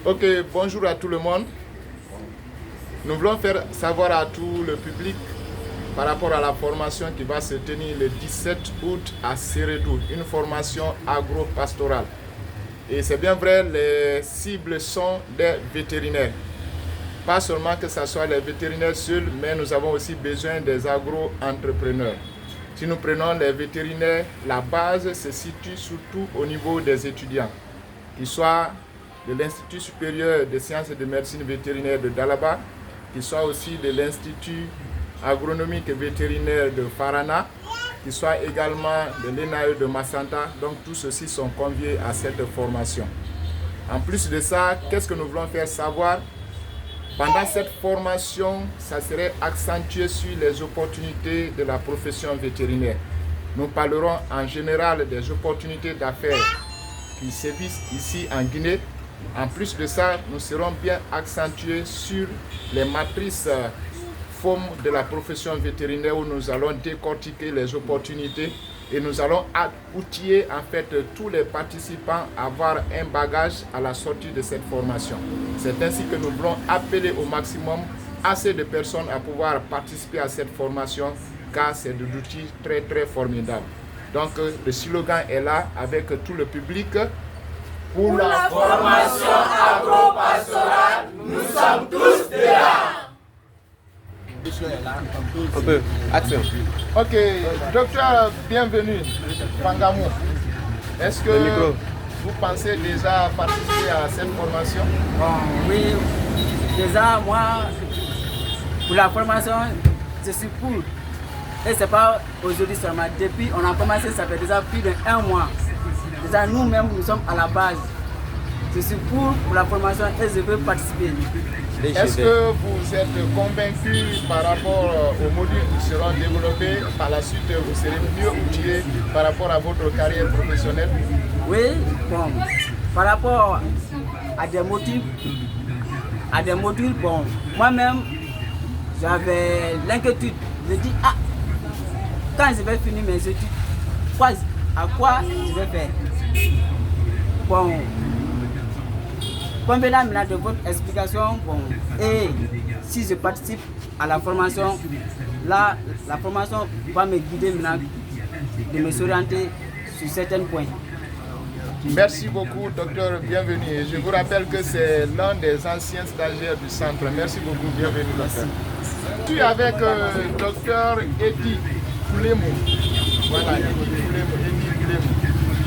Ok, bonjour à tout le monde. Nous voulons faire savoir à tout le public par rapport à la formation qui va se tenir le 17 août à Sérédou, une formation agro-pastorale. Et c'est bien vrai, les cibles sont des vétérinaires. Pas seulement que ce soit les vétérinaires seuls, mais nous avons aussi besoin des agro-entrepreneurs. Si nous prenons les vétérinaires, la base se situe surtout au niveau des étudiants, qu'ils soient de l'Institut supérieur des sciences et de médecine vétérinaire de Dalaba, qu'ils soient aussi de l'Institut agronomique et vétérinaire de Farana, qu'ils soient également de l'ENAE de Massanta. Donc tous ceux-ci sont conviés à cette formation. En plus de ça, qu'est-ce que nous voulons faire savoir? Pendant cette formation, ça serait accentué sur les opportunités de la profession vétérinaire. Nous parlerons en général des opportunités d'affaires qui sévissent ici en Guinée. En plus de ça, nous serons bien accentués sur les matrices FOM de la profession vétérinaire où nous allons décortiquer les opportunités et nous allons outiller en fait tous les participants à avoir un bagage à la sortie de cette formation. C'est ainsi que nous voulons appeler au maximum assez de personnes à pouvoir participer à cette formation car c'est de l'outil très très formidable. Donc le slogan est là avec tout le public. Pour la formation agro-pastorale, nous sommes tous là. Un peu. Action. Ok, docteur, bienvenue. Pangamou. Est-ce que vous pensez déjà participer à cette formation? Oui, déjà moi, pour la formation, je suis pour. Et c'est pas aujourd'hui seulement. Depuis, on a commencé, ça fait déjà plus d'1 mois. Déjà nous-mêmes, nous sommes à la base. Je suis pour la formation et je veux participer. Est-ce que vous êtes convaincu par rapport aux modules qui seront développés? Par la suite, vous serez mieux outillé par rapport à votre carrière professionnelle? Oui, bon, par rapport à des modules, bon, moi-même, j'avais l'inquiétude. Je dis, quand je vais finir mes études, à quoi je vais faire? Bon, convenant maintenant de votre explication, bon, et si je participe à la formation, là, la formation va me guider maintenant de me s'orienter sur certains points. Merci beaucoup, docteur, bienvenue. Je vous rappelle que c'est l'un des anciens stagiaires du centre. Merci beaucoup, bienvenue, docteur. Je suis avec docteur Edi Poulemou. Voilà, Edi Poulemou.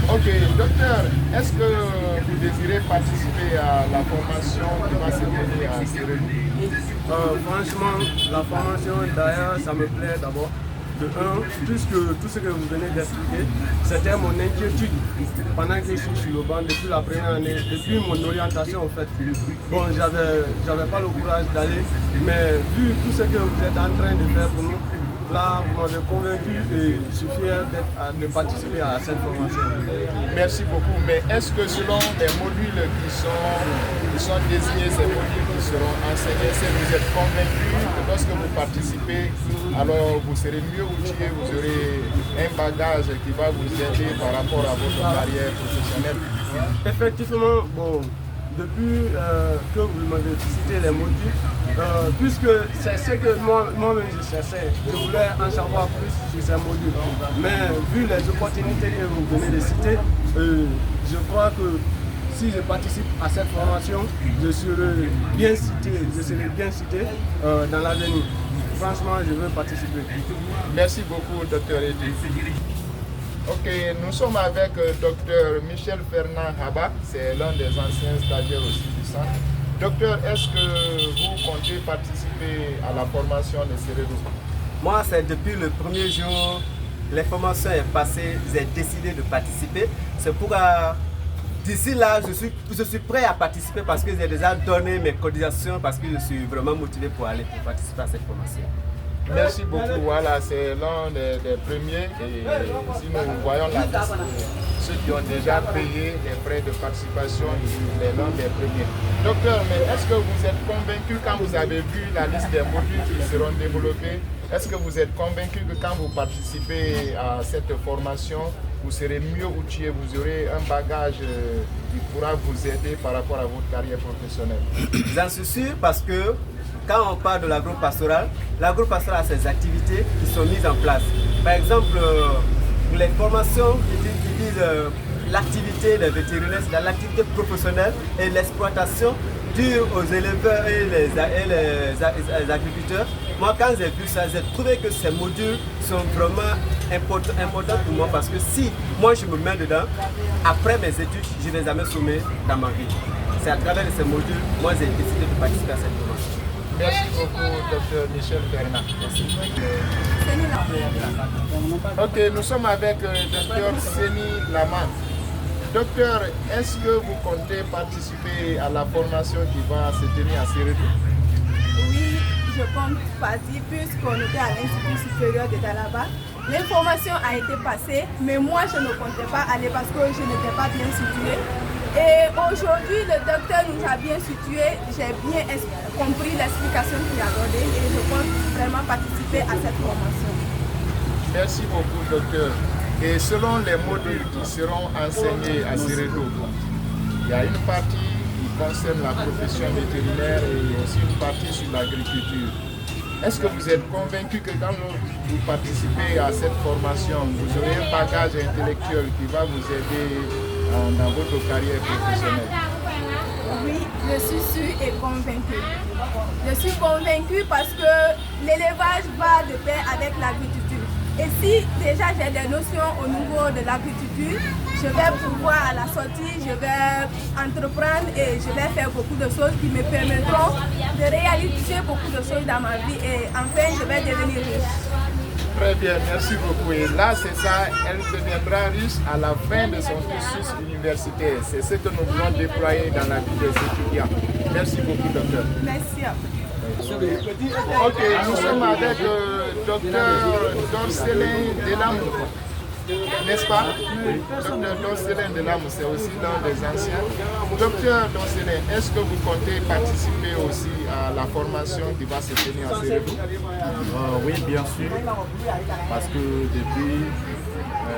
Ok, docteur, est-ce que vous désirez participer à la formation qui va se tenir à Sérédou? Franchement, la formation d'ailleurs, ça me plaît d'abord. De 1, puisque tout ce que vous venez d'expliquer, c'était mon inquiétude pendant que je suis sur le banc depuis la première année, depuis mon orientation en fait. Bon, j'avais pas le courage d'aller, mais vu tout ce que vous êtes en train de faire pour nous, là, vous m'avez convaincu et je suis fier de participer à cette formation. Merci beaucoup. Mais est-ce que selon les modules qui sont désignés, ces modules qui seront enseignés, si vous êtes convaincu que lorsque vous participez, alors vous serez mieux outillé, vous aurez un bagage qui va vous aider par rapport à votre carrière professionnelle? Effectivement, bon, depuis que vous m'avez cité les modules, puisque c'est ce que moi-même je cherchais, je voulais en savoir plus sur ces modules. Mais vu les opportunités que vous venez de citer, je crois que si je participe à cette formation, je serai bien cité dans l'avenir. Franchement, je veux participer. Merci beaucoup, docteur Edi. Ok, nous sommes avec docteur Michel Fernand Haba, c'est l'un des anciens stagiaires aussi du centre. Docteur, est-ce que vous comptez participer à la formation de Sérédou? Moi, c'est depuis le premier jour, l'information est passée, j'ai décidé de participer. C'est pourquoi d'ici là, je suis prêt à participer parce que j'ai déjà donné mes cotisations, parce que je suis vraiment motivé pour participer à cette formation. Merci beaucoup. Voilà, c'est l'un des premiers. Et si nous voyons la liste de ceux qui ont déjà payé les frais de participation, il est l'un des premiers. Docteur, mais est-ce que vous êtes convaincu quand vous avez vu la liste des modules qui seront développés? Est-ce que vous êtes convaincu que quand vous participez à cette formation, vous serez mieux outillé, vous aurez un bagage qui pourra vous aider par rapport à votre carrière professionnelle. J'en suis sûr parce que quand on parle de l'agro-pastoral a ses activités qui sont mises en place. Par exemple, les formations qui disent l'activité des vétérinaires, c'est l'activité professionnelle et l'exploitation due aux éleveurs et les agriculteurs. Moi, quand j'ai vu ça, j'ai trouvé que ces modules sont vraiment importants pour moi parce que si moi je me mets dedans, après mes études, je ne vais jamais sommer dans ma vie. C'est à travers ces modules, moi j'ai décidé de participer à cette formation. Merci beaucoup, Dr Michel Bernard. Ok, nous sommes avec Dr Seni Laman. Docteur, est-ce que vous comptez participer à la formation qui va se tenir à Sérédou? Oui, je compte partir puisqu'on était à l'Institut supérieur de Dalaba. L'information a été passée, mais moi je ne comptais pas aller parce que je n'étais pas bien située. Et aujourd'hui, le docteur nous a bien situés, j'ai bien compris l'explication qu'il a donnée et je compte vraiment participer à cette formation. Merci beaucoup, docteur. Et selon les modules qui seront enseignés à Sérédou, il y a une partie qui concerne la profession vétérinaire et aussi une partie sur l'agriculture. Est-ce que vous êtes convaincu que quand vous participez à cette formation, vous aurez un bagage intellectuel qui va vous aider dans votre carrière professionnelle? Oui, je suis sûre et convaincue. Je suis convaincue parce que l'élevage va de pair avec l'agriculture. Et si déjà j'ai des notions au niveau de l'agriculture, je vais pouvoir à la sortie, je vais entreprendre et je vais faire beaucoup de choses qui me permettront de réaliser beaucoup de choses dans ma vie et enfin je vais devenir riche. Très bien, merci beaucoup. Et là, c'est ça, elle deviendra riche à la fin de son cursus universitaire. C'est ce que nous voulons déployer dans la vie des étudiants. Merci beaucoup, docteur. Merci. Ok, nous sommes avec docteur Dorcelin Delamou, n'est-ce pas? Docteur Dorcelin Delamou, c'est aussi l'un des anciens. Docteur Dorcelin, est-ce que vous comptez participer aussi à la formation qui va se tenir à Sérédou? Oui, bien sûr, parce que depuis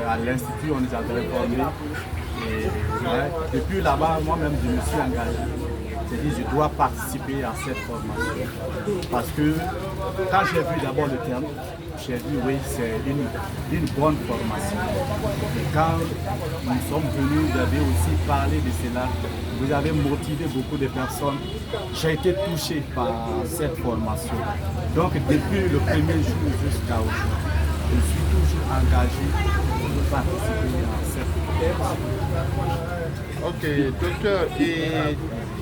à l'Institut, on nous a réformés. Et depuis là-bas, moi-même, je me suis engagé. J'ai dit, je dois participer à cette formation. Parce que quand j'ai vu d'abord le terme, j'ai dit, oui, c'est une bonne formation. Et quand nous sommes venus, vous avez aussi parlé de cela. Vous avez motivé beaucoup de personnes. J'ai été touché par cette formation. Donc, depuis le premier jour jusqu'à aujourd'hui, je suis toujours engagé pour participer à cette formation. Ok, docteur, et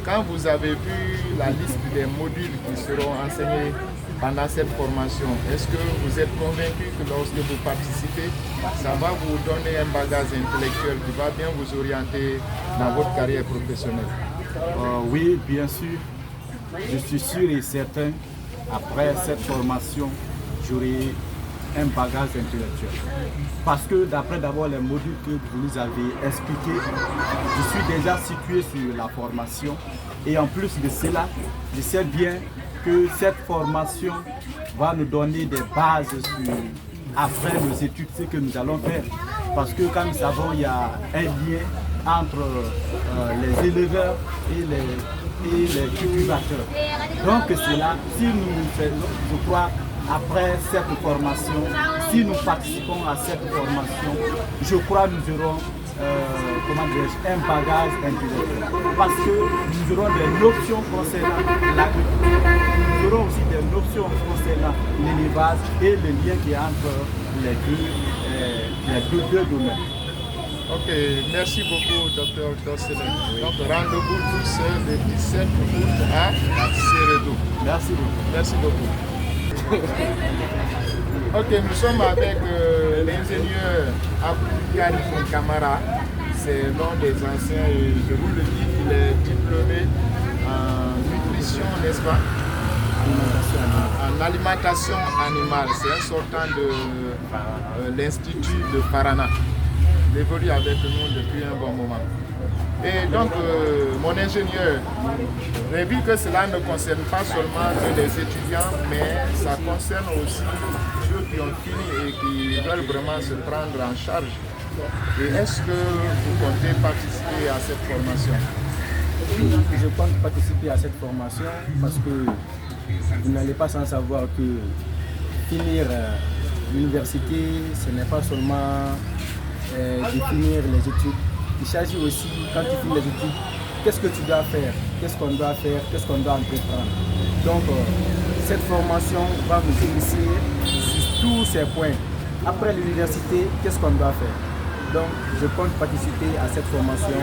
quand vous avez vu la liste des modules qui seront enseignés pendant cette formation, est-ce que vous êtes convaincu que lorsque vous participez, ça va vous donner un bagage intellectuel qui va bien vous orienter dans votre carrière professionnelle? Oui, bien sûr. Je suis sûr et certain, après cette formation, j'aurai un bagage intellectuel. Parce que d'après d'abord les modules que vous nous avez expliqués, je suis déjà situé sur la formation et en plus de cela, je sais bien que cette formation va nous donner des bases après nos études, ce que nous allons faire. Parce que comme nous savons, il y a un lien entre les éleveurs et les cultivateurs. Donc c'est là, si nous faisons, je crois, après cette formation, si nous participons à cette formation, je crois que nous aurons un bagage intellectuel. Parce que nous aurons des notions concernant l'agriculture, nous aurons aussi des notions concernant l'élevage et le lien qui est entre les deux domaines. Ok, merci beaucoup, docteur Dorcelin. Donc rendez-vous tous le 17 août à Sérédou. Merci beaucoup. Merci beaucoup. Ok, nous sommes avec l'ingénieur Aboukan Kamara. C'est l'un des anciens et je vous le dis, il est diplômé en nutrition, n'est-ce pas? En alimentation animale. C'est un sortant de l'Institut de Farana. Il évolue avec nous depuis un bon moment. Et donc, mon ingénieur, j'ai vu que cela ne concerne pas seulement les étudiants, mais ça concerne aussi ceux qui ont fini et qui veulent vraiment se prendre en charge Et est-ce que vous comptez participer à cette formation? Oui, je compte participer à cette formation parce que vous n'allez pas sans savoir que finir l'université, ce n'est pas seulement de finir les études. Il s'agit aussi, quand tu finis les études, qu'est-ce que tu dois faire, qu'est-ce qu'on doit faire, qu'est-ce qu'on doit entreprendre. Donc, cette formation va nous initier sur tous ces points. Après l'université, qu'est-ce qu'on doit faire? Donc, je compte participer à cette formation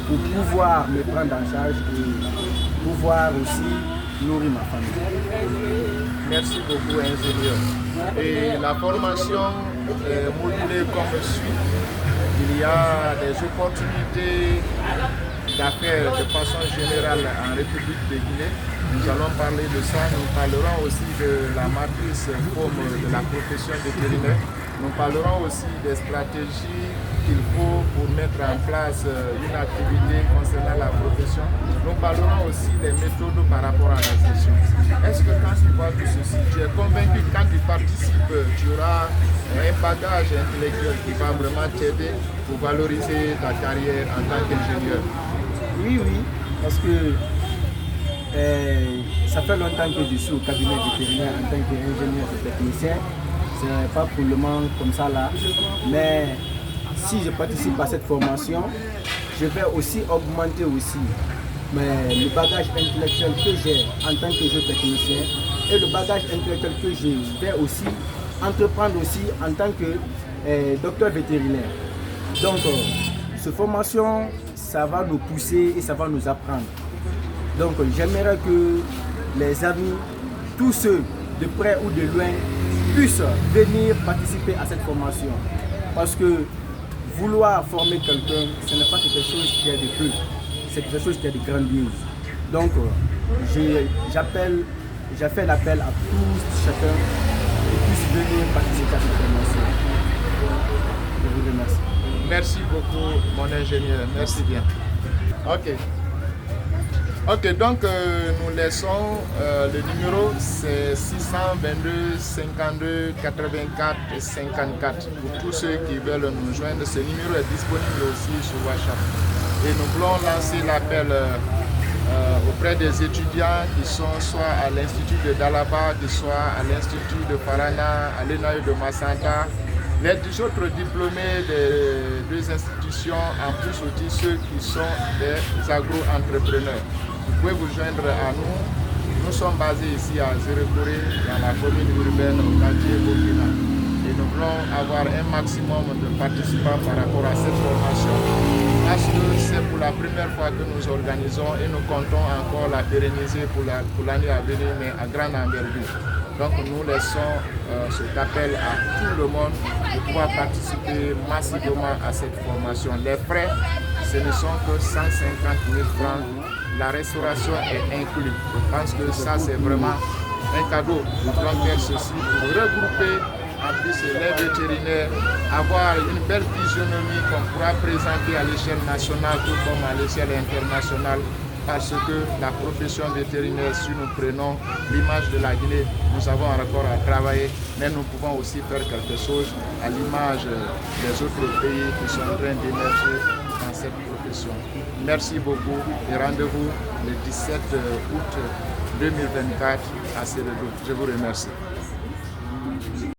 pour pouvoir me prendre en charge et pouvoir aussi nourrir ma famille. Merci beaucoup, ingénieur. Et la formation est modulée comme suit. Il y a des opportunités d'affaires de façon générale en République de Guinée. Nous allons parler de ça. Nous parlerons aussi de la matrice comme de la profession vétérinaire. Nous parlerons aussi des stratégies qu'il faut pour mettre en place une activité concernant la profession. Nous parlerons aussi des méthodes par rapport à la gestion. Est-ce que quand tu vois tout ceci, tu es convaincu que quand tu participes, tu auras un bagage intellectuel qui va vraiment t'aider pour valoriser ta carrière en tant qu'ingénieur? Oui, parce que ça fait longtemps que je suis au cabinet vétérinaire en tant qu'ingénieur et technicien. Ce n'est pas pour le moment comme ça là, mais si je participe à cette formation, je vais aussi augmenter aussi le bagage intellectuel que j'ai en tant que jeune technicien et le bagage intellectuel que je vais aussi entreprendre aussi en tant que docteur vétérinaire. Donc, cette formation, ça va nous pousser et ça va nous apprendre. Donc, j'aimerais que les amis, tous ceux de près ou de loin, puissent venir participer à cette formation. Parce que vouloir former quelqu'un, ce n'est pas quelque chose qui est de peu, c'est quelque chose qui est de grandiose. Donc, j'ai fait l'appel à tous, chacun, qui puisse venir participer à cette formation. Je vous remercie. Merci beaucoup, mon ingénieur. Merci bien. Ok, donc nous laissons le numéro, c'est 622 52 84 54. Pour tous ceux qui veulent nous joindre, ce numéro est disponible aussi sur WhatsApp. Et nous voulons lancer l'appel auprès des étudiants qui sont soit à l'Institut de Dalaba, qui soit à l'Institut de Farana, à l'ENAU de Massanta, les autres diplômés des deux institutions, en plus aussi ceux qui sont des agro-entrepreneurs. Vous pouvez vous joindre à nous. Nous sommes basés ici à Zérekoré, dans la commune urbaine au quartier Burkina. Et nous voulons avoir un maximum de participants par rapport à cette formation. Parce que c'est pour la première fois que nous organisons et nous comptons encore la pérenniser pour l'année à venir, mais à grande envergure. Donc nous laissons cet appel à tout le monde de pouvoir participer massivement à cette formation. Les frais, ce ne sont que 150 000 francs. La restauration est inclue. Je pense que ça c'est vraiment un cadeau. Nous voulons faire ceci pour regrouper en plus les vétérinaires, avoir une belle physionomie qu'on pourra présenter à l'échelle nationale tout comme à l'échelle internationale. Parce que la profession vétérinaire, si nous prenons l'image de la Guinée, nous avons encore à travailler, mais nous pouvons aussi faire quelque chose à l'image des autres pays qui sont en train d'émerger dans cette profession. Merci beaucoup et rendez-vous le 17 août 2024 à Sérédou. Je vous remercie.